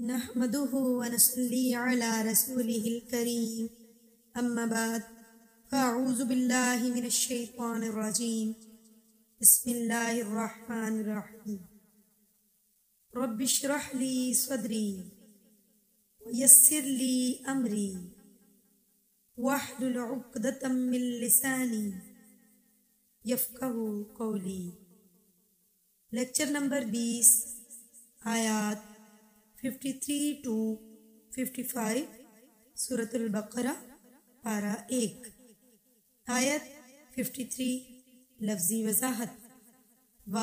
نحمده ونصلي على رسوله الكريم أما بعد فأعوذ بالله من الشيطان الرجيم بسم الله الرحمن الرحيم رب اشرح لي صدري ويسر لي أمري واحلل عقدة من لساني يفقهوا قولي لیکچر نمبر 20 آیات 53 to 55 سورۃ البقرہ پارہ 1 آیت 53 لفظی وضاحت و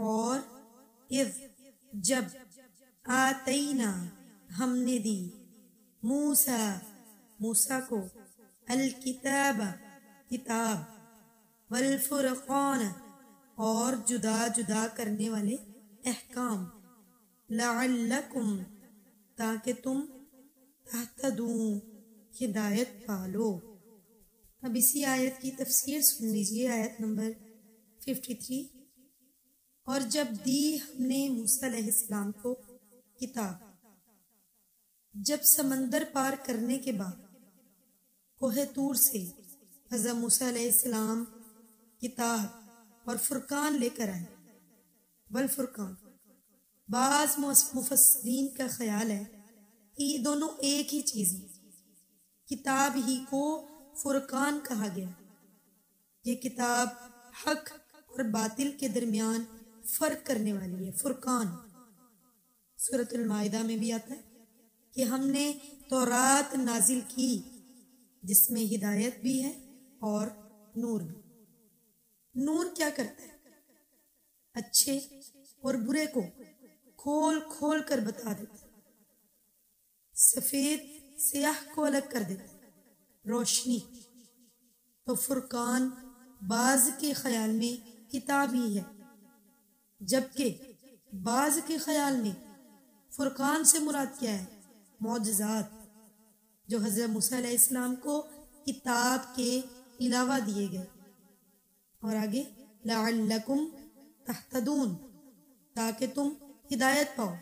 اور اذ جب آتینا ہم نے دی موسیٰ کو الکتاب کتاب والفرقان اور جدا جدا کرنے والے احکام لعلکم تاکہ تم تہتدون ہدایت پالو۔ اب اسی آیت کی تفسیر سن لیجیے، آیت نمبر 53۔ اور جب دی ہم نے موسیٰ علیہ السلام کو کتاب، جب سمندر پار کرنے کے بعد کوہ طور سے حضرت موسیٰ علیہ السلام کتاب اور فرقان لے کر آئے۔ والفرقان، بعض مفسرین کا خیال ہے کہ یہ دونوں ایک ہی چیز ہیں۔ کتاب ہی کو فرقان کہا گیا۔ یہ کتاب حق اور باطل کے درمیان فرق کرنے والی ہے، فرقان۔ سورۃ المائدہ میں بھی آتا ہے کہ ہم نے تورات نازل کی جس میں ہدایت بھی ہے اور نور بھی۔ نور کیا کرتا ہے؟ اچھے اور برے کو کھول کھول کر بتا دیتا ہے، سفید سیاہ کو الگ کر دیتا ہے، روشنی۔ تو فرقان بعض کے خیال میں کتاب ہی ہے، جبکہ بعض کے خیال میں فرقان سے مراد کیا ہے؟ معجزات جو حضرت موسیٰ علیہ السلام کو کتاب کے علاوہ دیے گئے۔ اور آگے لعلکم تہتدون تاکہ تم ہدایت پاؤ۔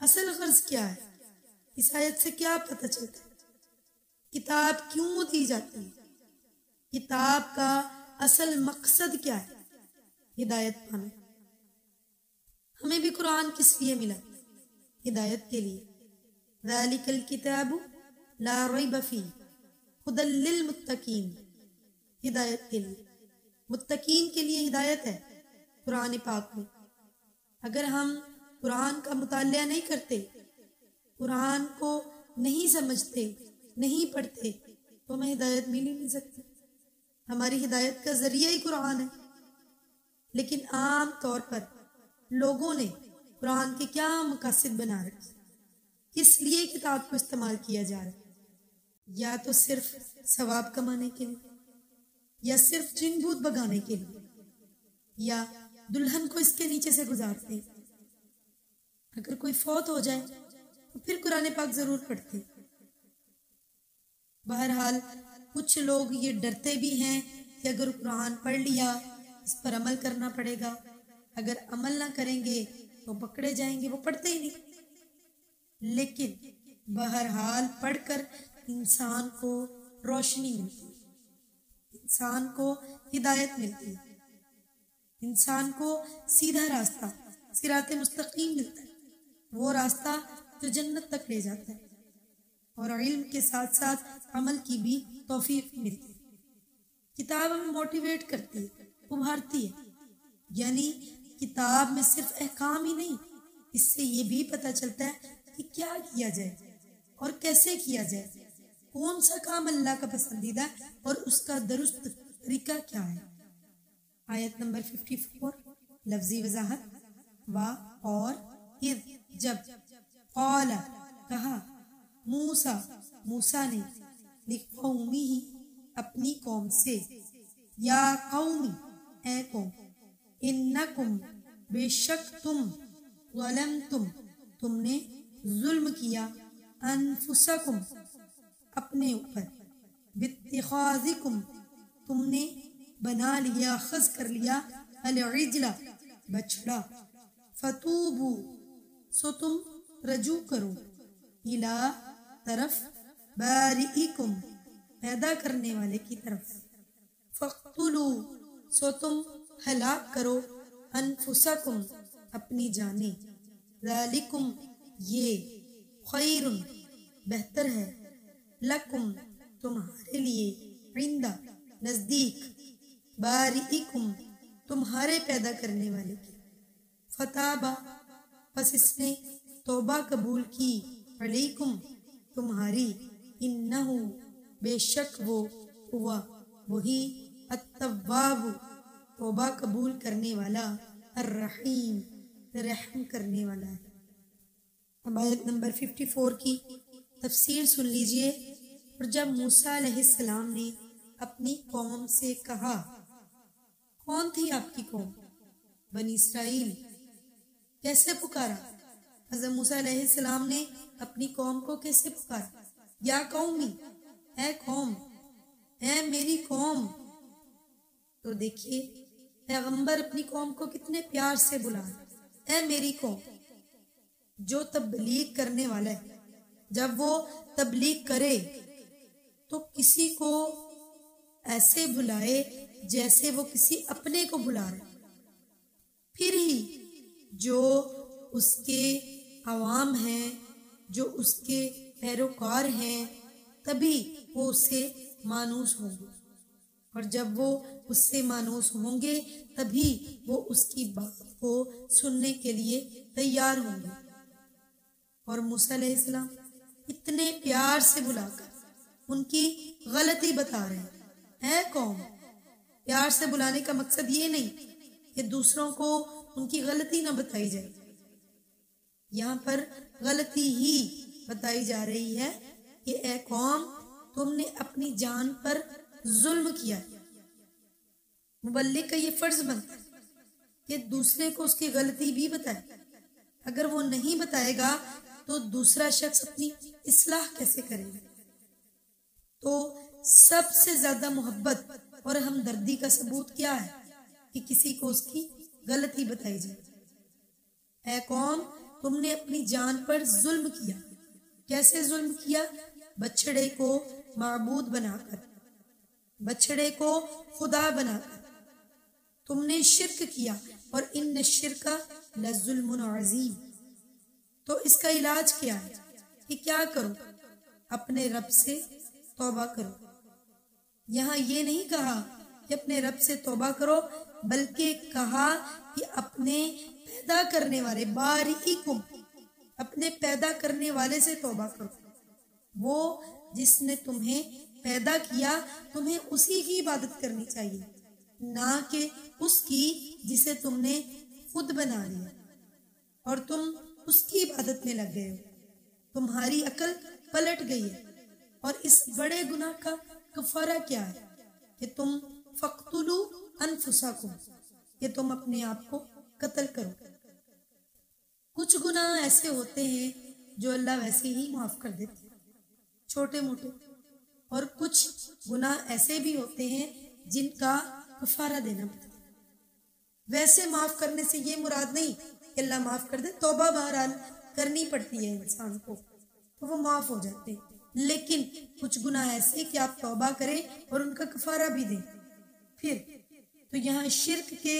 اصل غرض کیا ہے؟ اس آیت سے کیا پتہ چلتا ہے؟ کتاب کیوں دی جاتی ہے؟ کتاب کا اصل مقصد کیا ہے؟ ہدایت پانا۔ ہمیں بھی قرآن کس لیے ملا؟ ہدایت کے لیے۔ ذالک الکتاب لا ریب فیہ ھدی للمتقین، ہدایت کے لیے، متقین کے لیے ہدایت ہے قرآن پاک میں۔ اگر ہم قرآن کا مطالعہ نہیں کرتے، قرآن کو نہیں سمجھتے، نہیں پڑھتے، تو ہمیں ہدایت مل ہی نہیں سکتی۔ ہماری ہدایت کا ذریعہ ہی قرآن ہے۔ لیکن عام طور پر لوگوں نے قرآن کے کیا مقاصد بنا رکھے؟ کس لیے کتاب کو استعمال کیا جا رہا ہے؟ یا تو صرف ثواب کمانے کے لیے، یا صرف جن بھوت بگانے کے لیے، یا دلہن کو اس کے نیچے سے گزارتے ہیں۔ اگر کوئی فوت ہو جائے تو پھر قرآن پاک ضرور پڑھتے۔ بہرحال کچھ لوگ یہ ڈرتے بھی ہیں کہ اگر قرآن پڑھ لیا اس پر عمل کرنا پڑے گا، اگر عمل نہ کریں گے تو پکڑے جائیں گے، وہ پڑھتے ہی نہیں۔ لیکن بہرحال پڑھ کر انسان کو روشنی ملتی ہے، انسان کو ہدایت ملتی ہے، انسان کو سیدھا راستہ صراط مستقیم ملتا ہے، وہ راستہ جو جنت تک لے جاتا ہے، اور علم کے ساتھ ساتھ عمل کی بھی توفیق ملتی ہے۔ کتاب ہمیں موٹیویٹ کرتی ہے، ابھارتی ہے۔ یعنی کتاب میں صرف احکام ہی نہیں، اس سے یہ بھی پتہ چلتا ہے کہ کیا کیا جائے اور کیسے کیا جائے، کون سا کام اللہ کا پسندیدہ ہے اور اس کا درست طریقہ کیا ہے۔ آیت نمبر 54 لفظی وضاحت و اور اذ جب قال کہا موسیٰ نے لقومہ اپنی قوم سے، یا قومی اے قوم، انکم بے شک تم، ظلمتم تم نے ظلم کیا، انفسکم اپنے اوپر، باتخاذکم تم نے بنا لیا، اخذ کر لیا، العجلہ بچڑا، فتوبو سو تم رجوع کرو، الا طرف، بارئکم پیدا کرنے والے کی طرف، فاقتلوا سو تم ہلاک کرو، انفسکم اپنی جانیں، ذالکم یہ، خیر بہتر ہے، لکم تمہارے لیے، عند نزدیک، بارئکم تمہارے پیدا کرنے والے کی، فتابہ پس اس نے توبہ قبول کی، علیکم تمہاری، انہو بے شک وہ، ہوا وہی، التواب توبہ قبول کرنے والا، الرحیم رحم کرنے والا ہے۔ اب آیت نمبر 54 کی تفسیر سن لیجئے۔ اور جب موسیٰ علیہ السلام نے اپنی قوم سے کہا، کون تھی آپ کی قوم؟ بنی اسرائیل۔ کیسے پکارا؟ حضرت موسیٰ علیہ السلام نے اپنی قوم کو کیسے پکارا؟ یا قومی، اے قوم، اے میری قوم۔ تو دیکھیے پیغمبر اپنی قوم کو کتنے پیار سے بلا، اے میری قوم۔ جو تبلیغ کرنے والا ہے جب وہ تبلیغ کرے تو کسی کو ایسے بلائے جیسے وہ کسی اپنے کو بلا رہے، پھر ہی جو اس کے عوام ہیں، جو اس کے پیروکار ہیں، تبھی وہ اس سے مانوس ہوں گے، اور جب وہ اس سے مانوس ہوں گے تبھی وہ اس کی بات کو سننے کے لیے تیار ہوں گے۔ اور موسیٰ علیہ السلام اتنے پیار سے بلا کر ان کی غلطی بتا رہے ہیں، اے قوم۔ پیار سے بلانے کا مقصد یہ نہیں کہ دوسروں کو ان کی غلطی نہ بتائی جائے، یہاں پر غلطی ہی بتائی جا رہی ہے کہ اے قوم، تم نے اپنی جان پر ظلم کیا۔ مبلغ کا یہ فرض بنتا ہے کہ دوسرے کو اس کی غلطی بھی بتائے، اگر وہ نہیں بتائے گا تو دوسرا شخص اپنی اصلاح کیسے کرے گا؟ تو سب سے زیادہ محبت اور ہمدردی کا ثبوت کیا ہے کہ کسی کو اس کی غلطی بتائی جائے۔ اے قوم، تم نے اپنی جان پر ظلم کیا۔ کیسے ظلم کیا؟ بچڑے کو معبود بنا کر، بچڑے کو خدا بنا کر تم نے شرک کیا، اور ان الشرک لظلم عظیم۔ تو اس کا علاج کیا ہے کہ کیا کرو؟ اپنے رب سے توبہ کرو۔ یہاں یہ نہیں کہا کہ اپنے رب سے توبہ کرو، بلکہ کہا کہ اپنے پیدا کرنے والے، بارئکم، اپنے پیدا کرنے والے سے توبہ کرو۔ وہ جس نے تمہیں پیدا کیا، تمہیں اسی کی عبادت کرنی چاہیے، نہ کہ اس کی جسے تم نے خود بنا لیا اور تم اس کی عبادت میں لگ گئے ہو۔ تمہاری عقل پلٹ گئی ہے۔ اور اس بڑے گناہ کا کفارہ کیا ہے کہ تم فَاقْتُلُوا أَنفُسَكُمْ، کہ تم اپنے آپ کو قتل کرو۔ کچھ گناہ ایسے ہوتے ہیں جو اللہ ویسے ہی معاف کر دیتے ہیں، چھوٹے موٹے، اور کچھ گناہ ایسے بھی ہوتے ہیں جن کا کفارہ دینا پڑتا ہے۔ ویسے معاف کرنے سے یہ مراد نہیں کہ اللہ معاف کر دے، توبہ بہرحال کرنی پڑتی ہے انسان کو، تو وہ معاف ہو جاتے ہیں، لیکن کچھ گناہ ایسے کہ آپ توبہ کریں اور ان کا کفارہ بھی دیں۔ پھر تو یہاں شرک کے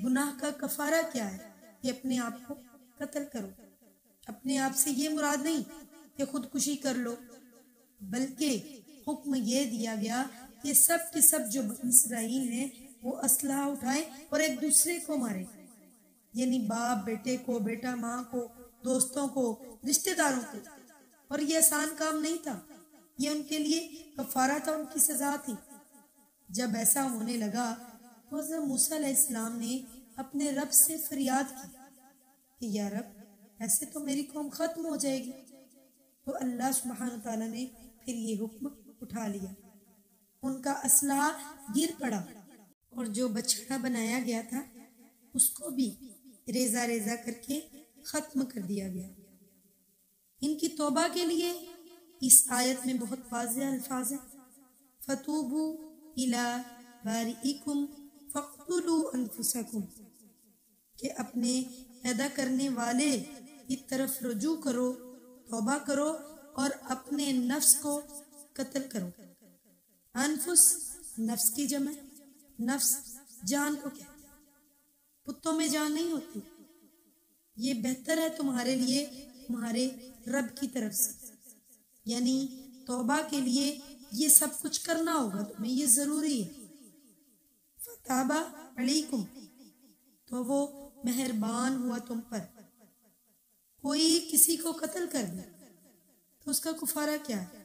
گناہ کا کفارہ کیا ہے کہ اپنے آپ کو قتل کرو۔ اپنے آپ سے یہ مراد نہیں کہ خودکشی کر لو، بلکہ حکم یہ دیا گیا کہ سب کے سب جو بنی اسرائیل ہیں وہ اسلحہ اٹھائیں اور ایک دوسرے کو ماریں، یعنی باپ بیٹے کو، بیٹا ماں کو، دوستوں کو، رشتہ داروں کو۔ اور یہ آسان کام نہیں تھا، یہ ان کے لیے کفارہ تھا، ان کی سزا تھی۔ جب ایسا ہونے لگا تو حضرت موسیٰ علیہ السلام نے اپنے رب سے فریاد کی کہ یا رب، ایسے تو میری قوم ختم ہو جائے گی۔ تو اللہ سبحانہ تعالیٰ نے پھر یہ حکم اٹھا لیا، ان کا اسلحہ گر پڑا، اور جو بچڑا بنایا گیا تھا اس کو بھی ریزہ ریزہ کر کے ختم کر دیا گیا۔ ان کی توبہ کے لیے اس آیت میں بہت واضح الفاظ ہیں، فَتُوبُوا إِلَىٰ بَارِئِكُمْ فَاقْتُلُوا أَنفُسَكُمْ، کہ اپنے پیدا کرنے والے کی طرف رجوع کرو، توبہ کرو اور اپنے نفس کو قتل کرو۔ انفس نفس کی جمع، نفس جان کو کہتے ہیں، کتوں میں جان نہیں ہوتی۔ یہ بہتر ہے تمہارے لیے تمہارے رب کی طرف سے، یعنی توبہ کے لیے یہ سب کچھ کرنا ہوگا تمہیں، یہ ضروری ہے۔ فتاب علیکم، تو وہ مہربان ہوا تم پر۔ کوئی کسی کو قتل کر دے تو اس کا کفارہ کیا ہے؟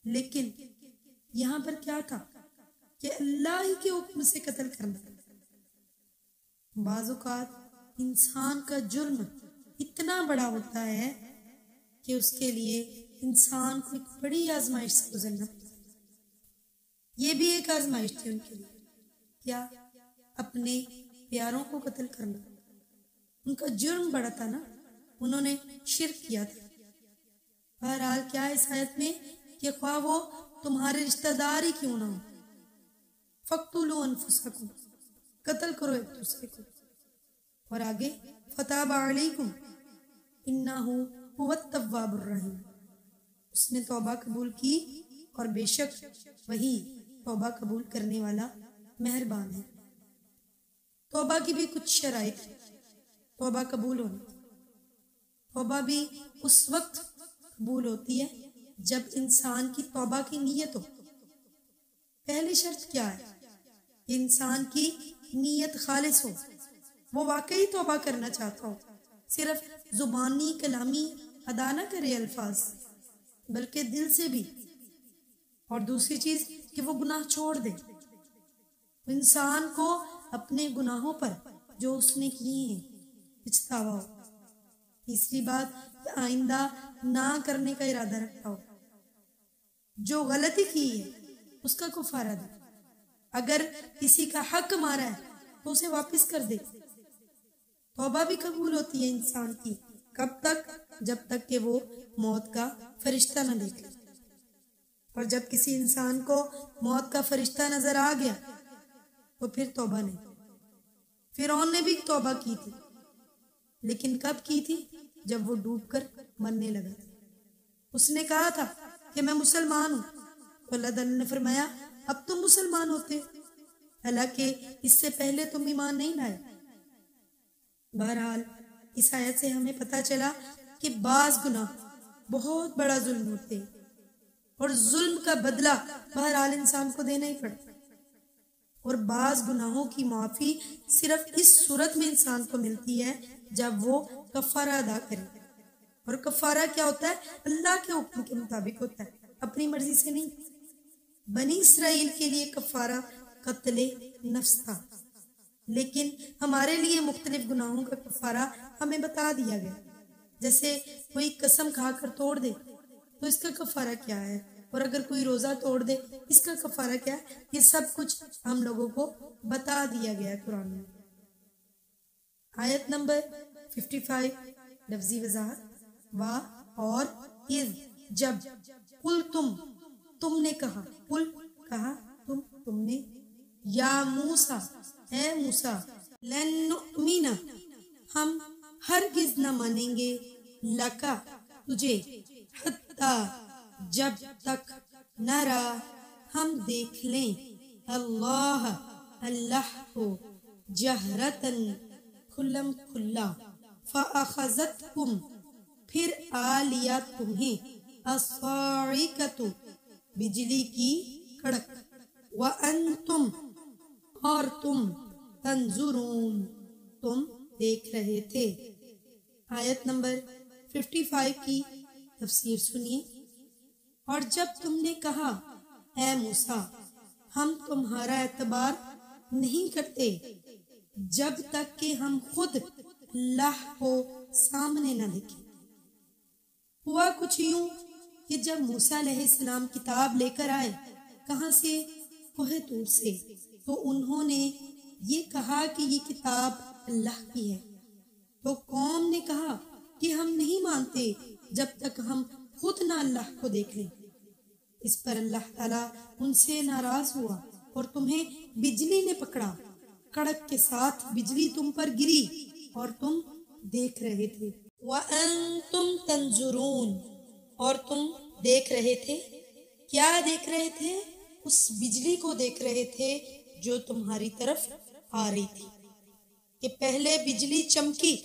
لیکن یہاں پر کیا تھا کہ اللہ ہی کے حکم سے قتل کرنا۔ بعض اوقات انسان کا جرم اتنا بڑا ہوتا ہے کہ اس کے لیے انسان کو ایک بڑی آزمائش سے گزرنا پڑتا ہے۔ یہ بھی ایک آزمائش تھی ان کے لیے، کیا؟ اپنے پیاروں کو قتل کرنا۔ ان کا جرم بڑا تھا نا، انہوں نے شرک کیا تھا۔ بہرحال کیا ہے اس آیت میں کہ خواہ وہ تمہارے رشتہ دار ہی کیوں نہ ہو، فَاقْتُلُوا أَنفُسَكُمْ، قتل کرو ایک دوسرے کو۔ اور آگے فَتَابَ عَلَيْكُمْ إِنَّهُ هُوَ التَّوَّابُ الرَّحِيمُ، اس نے توبہ قبول کی اور بے شک وہی توبہ قبول کرنے والا مہربان ہے۔ توبہ کی بھی کچھ شرائط ہیں توبہ قبول ہونے۔ توبہ بھی اس وقت قبول ہوتی ہے جب انسان کی توبہ کی نیت ہو۔ پہلی شرط کیا ہے؟ کہ انسان کی نیت خالص ہو، وہ واقعی توبہ کرنا چاہتا ہو، صرف زبانی کلامی ادا نہ کرے الفاظ، بلکہ دل سے بھی۔ اور دوسری چیز کہ وہ گناہ چھوڑ دے، انسان کو اپنے گناہوں پر جو اس نے کیے ہیں پچھتاوا ہو۔ تیسری بات، آئندہ نہ کرنے کا ارادہ رکھتا ہو، جو غلطی کی ہے اس کا کفارہ دے۔ اگر کسی کا حق مارا ہے تو اسے واپس کر دے۔ توبہ بھی قبول ہوتی ہے انسان کی، کب تک؟ جب تک کہ وہ موت کا فرشتہ نہ دیکھ لے۔ اور جب کسی انسان کو موت کا فرشتہ نظر آ گیا تو پھر توبہ نہیں۔ فرعون نے بھی توبہ کی تھی، لیکن کب کی تھی؟ جب وہ ڈوب کر مرنے لگا تھا۔ اس نے کہا تھا کہ میں مسلمان ہوں، تو اللہ تعالیٰ نے فرمایا اب تم مسلمان ہوتے، حالانکہ اس سے پہلے تم ایمان نہیں لائے۔ بہرحال اس آیت سے ہمیں پتہ چلا کہ بعض گناہ بہت بڑا ظلم ہوتے ہیں، اور ظلم کا بدلہ بہرحال انسان کو دینا ہی پڑتا ہے۔ اور بعض گناہوں کی معافی صرف اس صورت میں انسان کو ملتی ہے جب وہ کفارہ ادا کرے۔ اور کفارہ کیا ہوتا ہے؟ اللہ کے حکم کے مطابق ہوتا ہے، اپنی مرضی سے نہیں۔ بنی اسرائیل کے لیے کفارہ قتل نفس تھا، لیکن ہمارے لیے مختلف گناہوں کا کفارہ ہمیں بتا دیا گیا۔ جیسے کوئی قسم کھا کر توڑ دے تو اس کا کفارہ کیا ہے، اور اگر کوئی روزہ توڑ دے اس کا کفارہ کیا ہے، یہ سب کچھ ہم لوگوں کو بتا دیا گیا ہے قرآن میں۔ آیت نمبر 55 لفظی وضاحت۔ وا اور اذ جب، قل تم نے کہا، قل کہا، تم نے، یا موسیٰ اے موسیٰ، لن نؤمن ہم ہرگز نہ مانیں گے، لکا تجھے، حتی جب تک، نرا ہم دیکھ لیں، اللہ کو، جہرتن کھلم کھلا، فَأَخَذَتْكُمْ پھر آ لیا تمہیں، الصَّاعِقَةُ بجلی کی کڑک، وَأَنْتُمْ اور تم، تنظرون تم دیکھ رہے تھے۔ آیت نمبر 55 کی تفسیر سنیے۔ اور جب تم نے کہا اے موسیٰ ہم تمہارا اعتبار نہیں کرتے جب تک کہ ہم خود اللہ کو سامنے نہ دیکھیں۔ ہوا کچھ یوں کہ جب موسیٰ علیہ السلام کتاب لے کر آئے، کہاں سے؟ کوہ طور سے، تو انہوں نے یہ کہا کہ یہ کتاب اللہ کی ہے، تو قوم نے کہا کہ ہم نہیں مانتے جب تک ہم خود نہ اللہ کو دیکھ لیں۔ اس پر اللہ تعالیٰ ان سے ناراض ہوا اور تمہیں بجلی نے پکڑا، کڑک کے ساتھ بجلی تم پر گری اور تم دیکھ رہے تھے۔ وَأَنْتُمْ تَنْظُرُونَ، اور تم دیکھ رہے تھے۔ کیا دیکھ رہے تھے؟ اس بجلی کو دیکھ رہے تھے جو تمہاری طرف آ رہی تھی، کہ پہلے بجلی چمکی،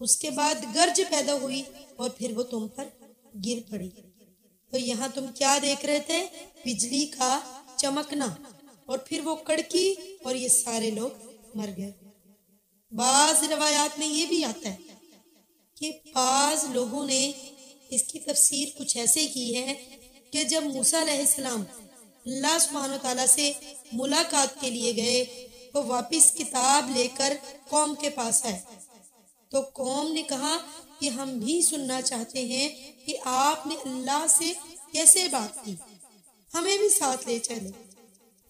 اس کے بعد گرج پیدا ہوئی اور پھر وہ تم پر گر پڑی۔ تو یہاں تم کیا دیکھ رہے تھے؟ بجلی کا چمکنا، اور پھر وہ کڑکی اور یہ سارے لوگ مر گئے۔ بعض روایات میں یہ بھی آتا ہے کہ بعض لوگوں نے اس کی تفسیر کچھ ایسے کی ہے کہ جب موسیٰ علیہ السلام اللہ سبحانہ وتعالیٰ سے ملاقات کے لیے گئے تو واپس کتاب لے کر قوم کے پاس آئے، تو قوم نے کہا کہ ہم بھی سننا چاہتے ہیں کہ آپ نے اللہ سے کیسے بات کی، ہمیں بھی ساتھ لے چلے۔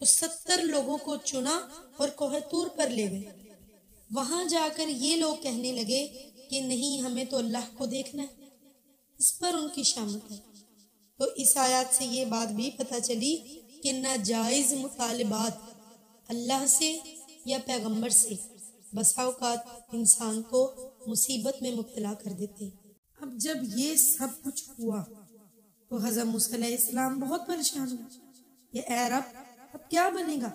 تو 70 لوگوں کو چنا اور کوہ طور پر لے گئے۔ وہاں جا کر یہ لوگ کہنے لگے کہ نہیں، ہمیں تو اللہ کو دیکھنا ہے۔ اس پر ان کی شامت ہے۔ تو اس آیات سے یہ بات بھی پتہ چلی کہ ناجائز مطالبات اللہ سے یا پیغمبر سے بسا اوقات انسان کو مصیبت میں مبتلا کر دیتے ہیں۔ اب جب یہ سب کچھ ہوا تو حضرت موسیٰ علیہ السلام بہت پریشان ہوئے کہ اے رب، اب کیا بنے گا؟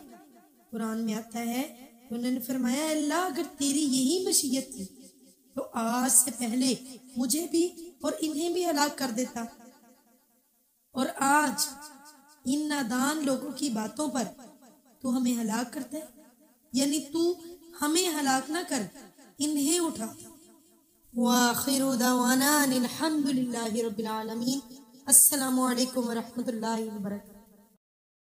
قرآن میں آتا ہے کہ انہوں نے فرمایا، اللہ اگر تیری یہی مشیت تھی تو آج سے پہلے مجھے بھی اور انہیں بھی ہلاک کر دیتا، اور آج ان نادان لوگوں کی باتوں پر تو ہمیں ہلاک کرتا ہے، یعنی تو ہمیں ہلاک نہ کر، انہیں اٹھا۔ وآخر دعوانا الحمد للہ رب العالمین۔ السلام علیکم ورحمۃ اللہ وبرکاتہ۔